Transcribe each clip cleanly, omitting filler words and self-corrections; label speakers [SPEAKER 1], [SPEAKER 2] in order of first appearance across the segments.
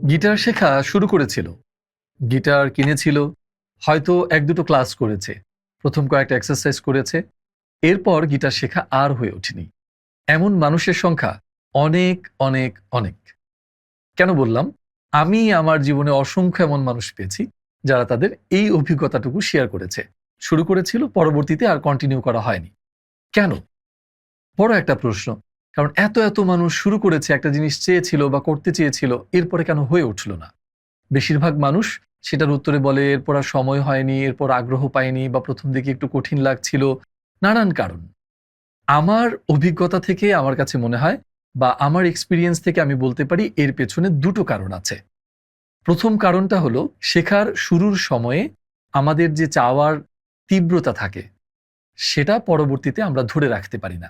[SPEAKER 1] Guitar শেখা শুরু করেছিল। গিটার কিনেছিল, হয়তো ১-২টো ক্লাস করেছে। ১ম কয়েকটা এক্সারসাইজ করেছে। এরপর গিটার শেখা আর হয়ে ওঠেনি। এমন মানুষের সংখ্যা অনেক, অনেক, অনেক। কেন বললাম? আমি আমার জীবনে অসংখ্য এমন মানুষ পেয়েছি, যারা তাদের এই অভিজ্ঞতাটুকু শেয়ার করেছে। শুরু করেছিল, পরবর্তীতে আর কন্টিনিউ করা হয়নি। কেন? বড় একটা প্রশ্ন। কারণ এত মানুষ শুরু করেছে, একটা জিনিস চেয়েছিল বা করতে চেয়েছিল, এরপরে কেন হয়ে উঠল না? বেশিরভাগ মানুষ সেটার উত্তরে বলে এরপর আর সময় হয়নি, এরপর আগ্রহ পায়নি বা প্রথম দিকে একটু কঠিন লাগছিল, নানান কারণ। আমার অভিজ্ঞতা থেকে আমার কাছে মনে হয় বা আমার এক্সপেরিয়েন্স থেকে আমি বলতে পারি এর পেছনে ২টো কারণ আছে। প্রথম কারণটা হলো শেখার শুরুর সময়ে আমাদের যে চাওয়ার তীব্রতা থাকে, সেটা পরবর্তীতে আমরা ধরে রাখতে পারি না।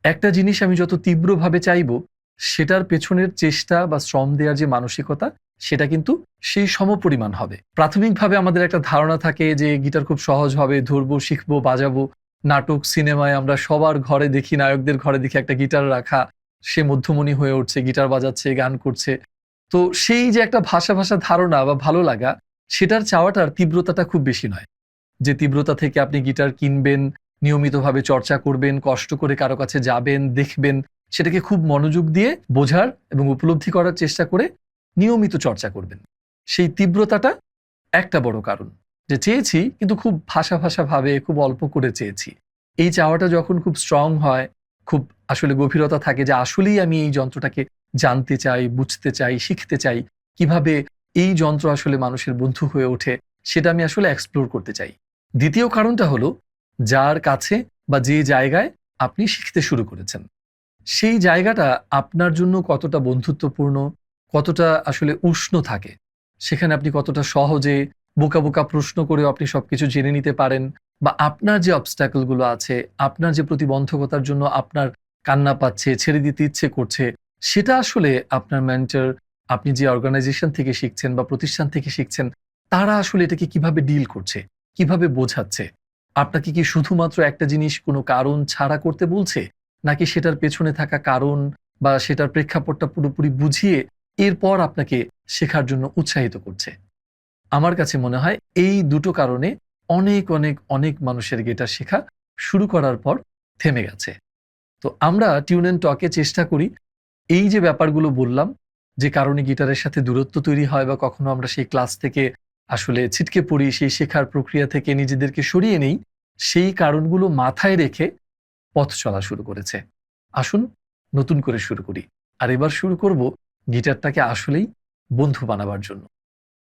[SPEAKER 1] একটা জিনিস আমি যত তীব্রভাবে চাইবো, সেটার পেছনের চেষ্টা বা শ্রম দেওয়ার যে মানসিকতা, সেটা কিন্তু সেই সমপরিমাণ হবে। প্রাথমিকভাবে আমাদের একটা ধারণা থাকে যে গিটার খুব সহজ হবে, ধরবো, শিখবো, বাজাবো। নাটক, সিনেমায় আমরা সবার ঘরে দেখি, নায়কদের ঘরে দেখি একটা গিটার রাখা। সে মধ্যমণি হয়ে উঠছে, গিটার বাজাচ্ছে, গান করছে। তো সেই যে একটা ভাষা ধারণা বা ভালো লাগা, সেটার চাওয়াটার তীব্রতাটা খুব বেশি নয়। যে তীব্রতা থেকে আপনি গিটার কিনবেন, নিয়মিতভাবে চর্চা করবেন, কষ্ট করে কারো কাছে যাবেন, দেখবেন, সেটাকে খুব মনোযোগ দিয়ে বোঝার এবং উপলব্ধি করার চেষ্টা করে নিয়মিত চর্চা করবেন। সেই তীব্রতাটা একটা বড় কারণ। যে চেয়েছি কিন্তু খুব ভাবে খুব অল্প করে চেয়েছি। এই চাওয়াটা যখন খুব স্ট্রং হয়, খুব আসলে গভীরতা থাকে যে আসলেই আমি এই যন্ত্রটাকে জানতে চাই, বুঝতে চাই, শিখতে চাই। কিভাবে এই যন্ত্র আসলে মানুষের বন্ধু হয়ে ওঠে, সেটা আমি আসলে এক্সপ্লোর করতে চাই। দ্বিতীয় কারণটা হলো, যার কাছে বা যে জায়গায় আপনি শিখতে শুরু করেছেন, সেই জায়গাটা আপনার জন্য কতটা বন্ধুত্বপূর্ণ, কতটা আসলে উষ্ণ থাকে। সেখানে আপনি কতটা সহজে বোকা প্রশ্ন করেও আপনি সবকিছু জেনে নিতে পারেন, বা আপনার যে অবস্ট্যাকল গুলো আছে, আপনার যে প্রতিবন্ধকতার জন্য আপনার কান্না পাচ্ছে, ছেড়ে দিতে ইচ্ছে করছে, সেটা আসলে আপনার মেন্টর, আপনি যে অর্গানাইজেশন থেকে শিখছেন বা প্রতিষ্ঠান থেকে শিখছেন, তারা আসলে এটাকে কিভাবে ডিল করছে, কিভাবে বোঝাচ্ছে। আপনাকে কি শুধুমাত্র একটা জিনিস কোনো কারণ ছাড়া করতে বলছে? নাকি সেটার পেছনে থাকা কারণ বা সেটার প্রেক্ষাপটটা পুরোপুরি বুঝিয়ে এরপর আপনাকে শেখার জন্য উৎসাহিত করছে? আমার কাছে মনে হয় এই দুটো কারণে অনেক মানুষের গিটার শেখা শুরু করার পর থেমে গেছে। তো আমরা টিউন অ্যান্ড টকে চেষ্টা করি এই যে ব্যাপারগুলো বললাম, যে কারণে গিটারের সাথে দূরত্ব তৈরি হয় বা কখনো আমরা সেই ক্লাস থেকে আসলে ছিটকে পড়ি, সেই শেখার প্রক্রিয়া থেকে নিজেদেরকে সরিয়ে নেই, সেই কারণগুলো মাথায় রেখে পথ চলা শুরু করেছে। আসুন নতুন করে শুরু করি। আর এবার শুরু করব গিটারটাকে আসলেই বন্ধু বানাবার জন্য।